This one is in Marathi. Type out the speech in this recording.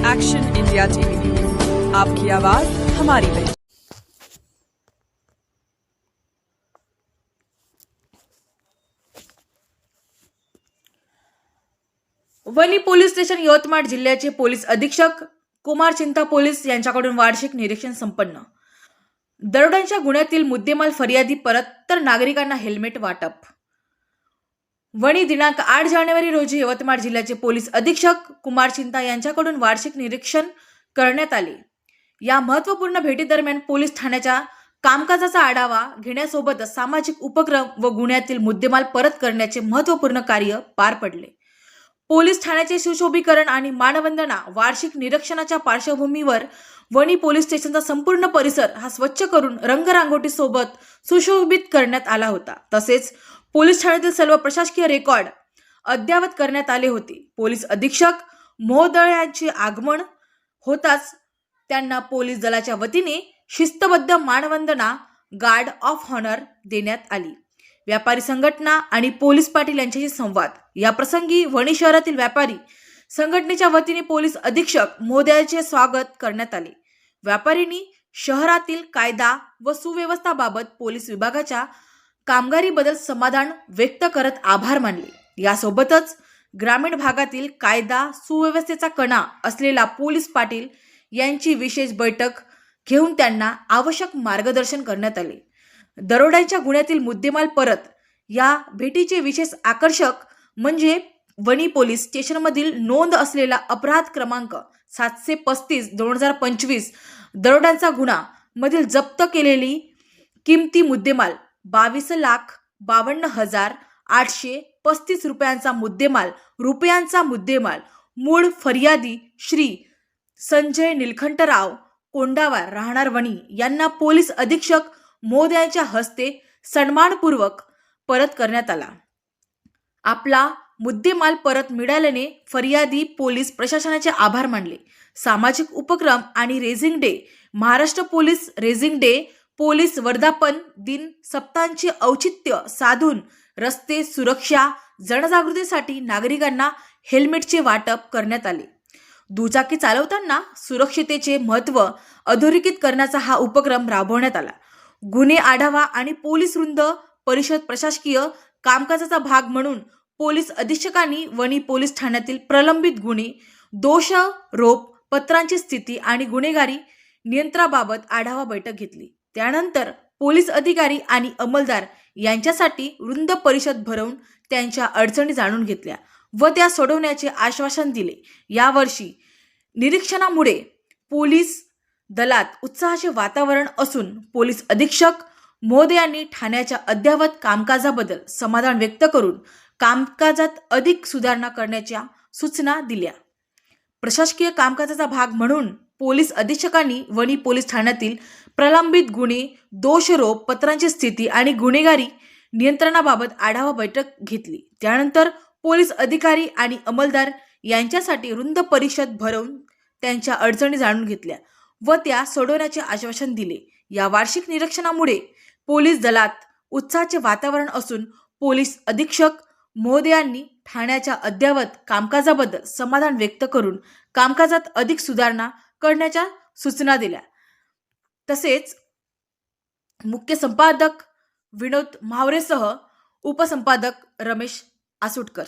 एक्शन इंडिया टीवी न्यूज, आपकी आवाज हमारी पहचान। वणी पोलीस स्टेशन यवतमाळ जिल्ह्याचे पोलीस अधीक्षक कुमार चिंता पोलीस यांच्याकडून वार्षिक निरीक्षण संपन्न। दरोड्यांच्या गुन्ह्यातील मुद्देमाल फरियादी परत तर नागरिकांना हेल्मेट वाटप। वणी दिनांक 8 जानेवारी रोजी यवतमाळ जिल्ह्याचे पोलीस अधीक्षक कुमार चिंता यांच्याकडून वार्षिक निरीक्षण करण्यात आले। या महत्त्वपूर्ण भेटीदरम्यान पोलीस ठाण्याच्या कामकाजाचा आढावा घेण्यासोबतच सामाजिक उपक्रम व गुन्ह्यातील मुद्देमाल परत करण्याचे महत्त्वपूर्ण कार्य पार पडले। पोलीस ठाण्याचे सुशोभीकरण आणि मानवंदना वार्षिक निरीक्षणाच्या पार्श्वभूमीवर वणी पोलीस स्टेशनचा संपूर्ण परिसर हा स्वच्छ करून रंगरांगोटी सोबत सुशोभित करण्यात आला होता। तसेच पोलीस ठाण्यातील सर्व प्रशासकीय रेकॉर्ड अद्ययावत करण्यात आले होते। पोलीस अधीक्षक महोदयांचे आगमन होताच त्यांना पोलीस दलाच्या वतीने शिस्तबद्ध मानवंदना गार्ड ऑफ ऑनर देण्यात आली। व्यापारी संघटना आणि पोलीस पाटील यांच्याशी संवाद। या प्रसंगी वणी शहरातील व्यापारी संघटनेच्या वतीने पोलीस अधीक्षक महोदयाचे स्वागत करण्यात आले। व्यापाऱ्यांनी शहरातील कायदा व सुव्यवस्थेबाबत पोलीस विभागाच्या कामगिरीबद्दल समाधान व्यक्त करत आभार मानले। यासोबतच ग्रामीण भागातील कायदा सुव्यवस्थेचा कणा असलेला पोलीस पाटील यांची विशेष बैठक घेऊन त्यांना आवश्यक मार्गदर्शन करण्यात आले। दरोड्यांच्या गुन्ह्यातील मुद्देमाल परत या भेटीचे विशेष आकर्षक म्हणजे वणी पोलीस स्टेशनमधील नोंद असलेला अपराध क्रमांक 735/2025 दरोड्यांचा गुन्हा मधील जप्त केलेली किमती मुद्देमाल 22,52,835 रुपयांचा मुद्देमाल मूळ फरियादी श्री संजय निलखंठराव कोंडावार राहणार वणी यांना पोलीस अधीक्षक महोदयांच्या हस्ते सन्मानपूर्वक परत करण्यात आला। आपला मुद्देमाल परत मिळाल्याने फरियादी पोलीस प्रशासनाचे आभार मानले। सामाजिक उपक्रम आणि raising day Maharashtra police raising day police वर्धापन दिन सप्ताहांचे औचित्य साधून रस्ते सुरक्षा जनजागृतीसाठी नागरिकांना हेल्मेटचे वाटप करण्यात आले। दुचाकी चालवताना सुरक्षिततेचे महत्त्व अधोरेखित करण्याचा हा उपक्रम राबवण्यात आला। गुन्हे आढावा आणि पोलीस वृंद परिषद प्रशासकीय कामकाजाचा भाग म्हणून पोलीस अधीक्षकांनी वणी पोलीस ठाण्यातील प्रलंबित गुन्हे दोषारोप पत्रांची स्थिती आणि गुन्हेगारी नियंत्रणाबाबत आढावा बैठक घेतली। त्यानंतर पोलीस अधिकारी आणि अंमलदार यांच्यासाठी वृंद परिषद भरवून त्यांच्या अडचणी जाणून घेतल्या व त्या सोडवण्याचे आश्वासन दिले। यावर्षी निरीक्षणामुळे पोलीस दलात उत्साहाचे वातावरण असून पोलीस अधीक्षक महोदयांनी ठाण्याच्या अद्ययावत कामकाजाबद्दल समाधान व्यक्त करून कामकाजात अधिक सुधारणा करण्याच्या सूचना दिल्या। प्रशासकीय कामकाजाचा भाग म्हणून पोलीस अधीक्षकांनी वणी पोलीस ठाण्यातील प्रलंबित गुन्हे दोषारोप पत्रांची स्थिती आणि गुन्हेगारी नियंत्रणाबाबत आढावा बैठक घेतली। त्यानंतर पोलीस अधिकारी आणि अंमलदार यांच्यासाठी वृंद परिषद भरवून त्यांच्या अडचणी जाणून घेतल्या व त्या सोडवण्याचे आश्वासन दिले। या वार्षिक निरीक्षणामुळे पोलीस दलात उत्साहाचे वातावरण असून पोलीस अधीक्षक महोदयांनी ठाण्याच्या अद्ययावत कामकाजाबद्दल समाधान व्यक्त करून कामकाजात अधिक सुधारणा करण्याच्या सूचना दिल्या। तसेच मुख्य संपादक विनोद म्हावरेसह उपसंपादक रमेश आसुटकर